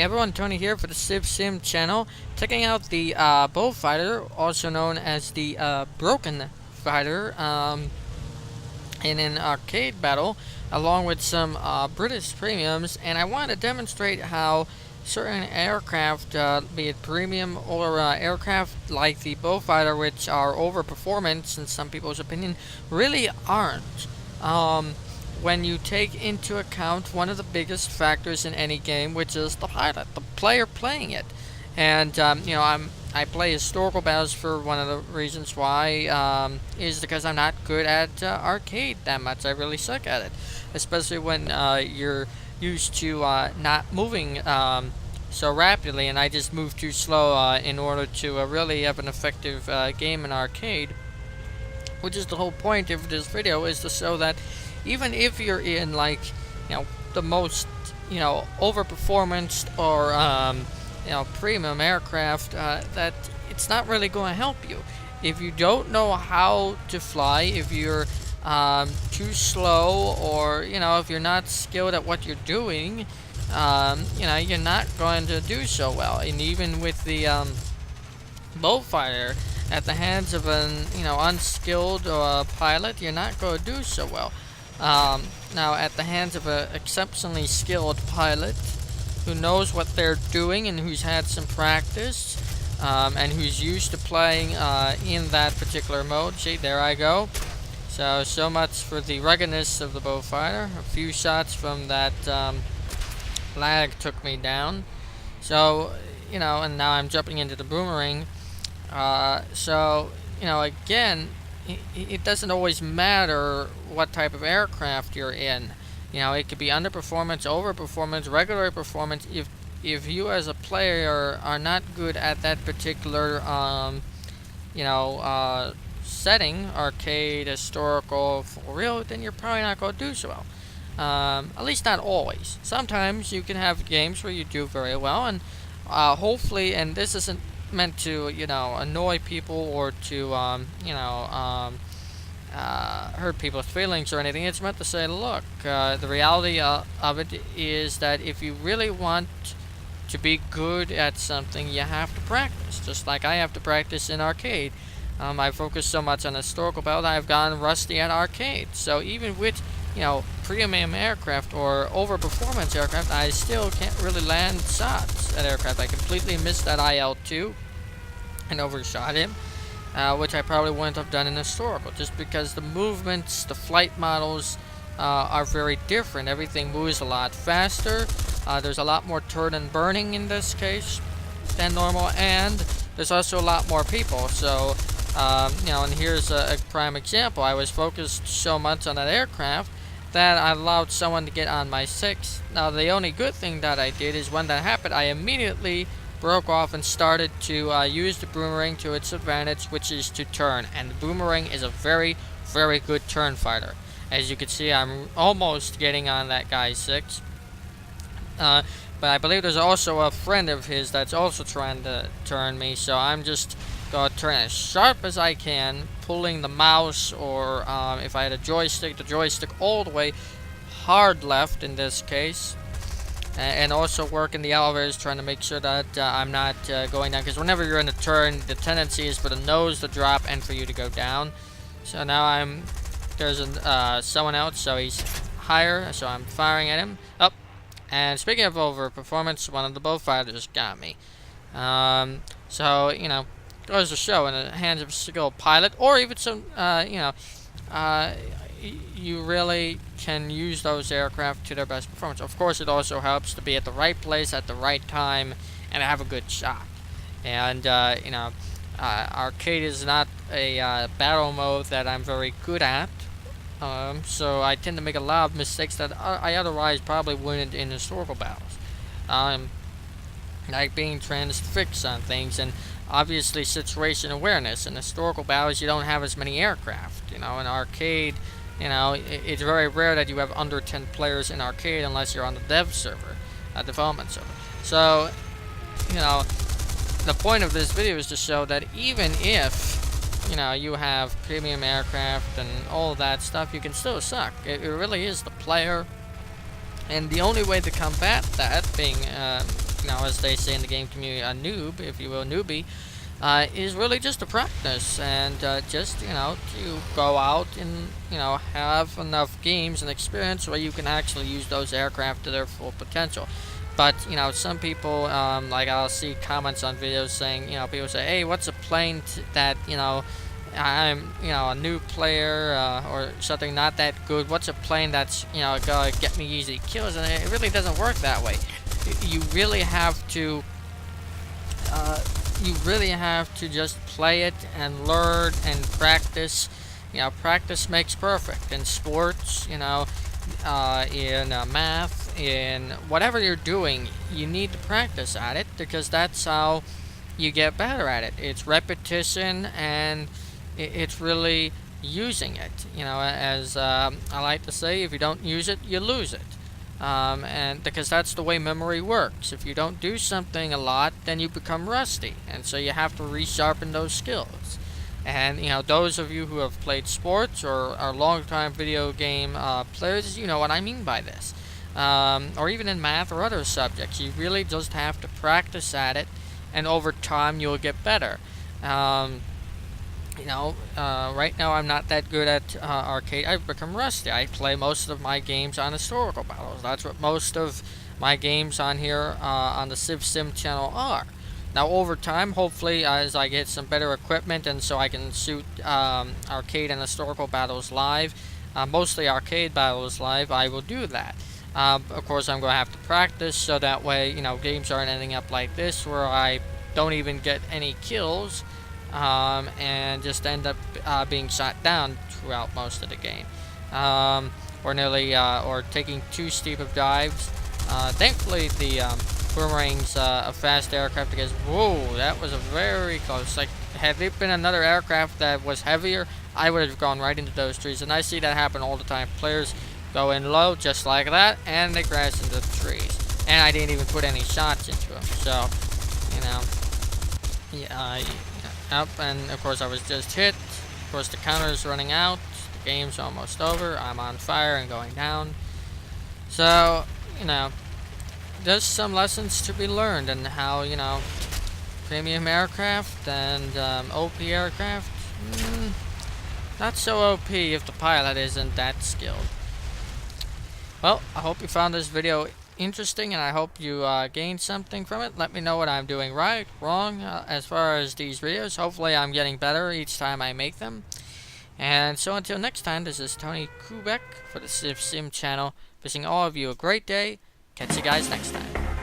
everyone, Tony here for the Civ Sim channel, checking out the Bullfighter, also known as the Broken Fighter, in an arcade battle, along with some British premiums, and I want to demonstrate how certain aircraft, be it premium or aircraft like the Bullfighter, which are overperformance in some people's opinion, really aren't. When you take into account one of the biggest factors in any game, which is the pilot, the player playing it. And I play historical battles for one of the reasons why is because I'm not good at arcade that much. I really suck at it, especially when you're used to not moving so rapidly, and I just move too slow in order to really have an effective game in arcade. Which is the whole point of this video, is to show that even if you're in the most overperformance or premium aircraft, that it's not really going to help you if you don't know how to fly, if you're too slow, or if you're not skilled at what you're doing. You're not going to do so well. And even with the Bullfighter, at the hands of an unskilled pilot, you're not going to do so well. Now, at the hands of an exceptionally skilled pilot who knows what they're doing and who's had some practice, and who's used to playing in that particular mode. See, there I go. So much for the ruggedness of the Bullfighter. A few shots from that lag took me down. So, and now I'm jumping into the Boomerang. Again, it doesn't always matter what type of aircraft you're in. It could be underperformance, overperformance, regular performance. If you as a player are not good at that particular, setting, arcade, historical, for real, then you're probably not going to do so well. At least not always. Sometimes you can have games where you do very well, and hopefully, and this isn't meant to annoy people or to hurt people's feelings or anything. It's meant to say, look, the reality of it is that if you really want to be good at something, you have to practice, just like I have to practice in arcade. I focus so much on historical battle, I've gone rusty at arcade. So even with premium aircraft or overperformance aircraft, I still can't really land shots at aircraft. I completely missed that IL-2 and overshot him, which I probably wouldn't have done in historical, just because the movements, the flight models are very different. Everything moves a lot faster. There's a lot more turn and burning in this case than normal, and there's also a lot more people. So and here's a prime example. I was focused so much on that aircraft that I allowed someone to get on my 6. Now, the only good thing that I did is when that happened, I immediately broke off and started to use the Boomerang to its advantage, which is to turn. And the Boomerang is a very, very good turn fighter. As you can see, I'm almost getting on that guy's 6. But I believe there's also a friend of his that's also trying to turn me, so I'm just going to turn as sharp as I can, pulling the mouse, or if I had a joystick, the joystick all the way hard left in this case, and also working the elevators, trying to make sure that I'm not going down, because whenever you're in a turn, the tendency is for the nose to drop and for you to go down. So now there's someone else, so he's higher, so I'm firing at him. Up. And speaking of overperformance, one of the Bullfighters got me. Goes to show, in the hands of a skilled pilot, or even some, you really can use those aircraft to their best performance. Of course, it also helps to be at the right place at the right time and have a good shot. And, arcade is not a battle mode that I'm very good at. So I tend to make a lot of mistakes that I otherwise probably wouldn't in historical battles. Like being transfixed on things, and obviously situation awareness. In historical battles, you don't have as many aircraft. In arcade, it's very rare that you have under 10 players in arcade unless you're on the dev server, development server. So, the point of this video is to show that even if you have premium aircraft and all that stuff, you can still suck. It really is the player, and the only way to combat that, being you know, as they say in the game community, a noob, if you will, newbie, is really just to practice and just, you know, to go out and, you know, have enough games and experience where you can actually use those aircraft to their full potential. But, you know, some people, like I'll see comments on videos saying, you know, people say, hey, what's a plane that, you know, I'm, you know, a new player or something not that good. What's a plane that's, you know, gonna get me easy kills? And it really doesn't work that way. You really have to, just play it and learn and practice. You know, practice makes perfect in sports. You know, in math, in whatever you're doing, you need to practice at it because that's how you get better at it. It's repetition and it's really using it. You know, as I like to say, if you don't use it, you lose it. And because that's the way memory works. If you don't do something a lot, then you become rusty, and so you have to resharpen those skills. And you know, those of you who have played sports or are long-time video game players, you know what I mean by this. Or even in math or other subjects, you really just have to practice at it, and over time you'll get better. You know, right now I'm not that good at arcade. I've become rusty. I play most of my games on historical battles. That's what most of my games on here on the Civ Sim channel are. Now over time, hopefully, as I get some better equipment and so I can shoot arcade and historical battles live, mostly arcade battles live, I will do that. Of course, I'm going to have to practice so that way, you know, games aren't ending up like this where I don't even get any kills. And just end up being shot down throughout most of the game, or taking too steep of dives. Thankfully, the Boomerang's a fast aircraft because, whoa, that was a very close. Like, had it been another aircraft that was heavier, I would have gone right into those trees. And I see that happen all the time. Players go in low just like that, and they crash into the trees. And I didn't even put any shots into them, so, you know, yeah. Up, and of course I was just hit. Of course the counter is running out. The game's almost over. I'm on fire and going down. So, you know, there's some lessons to be learned and how, you know, premium aircraft and OP aircraft, not so OP if the pilot isn't that skilled. Well, I hope you found this video interesting, and I hope you gained something from it. Let me know what I'm doing right, wrong, as far as these videos. Hopefully I'm getting better each time I make them. And so until next time, this is Tony Kubek for the Civ Sim channel. Wishing all of you a great day. Catch you guys next time.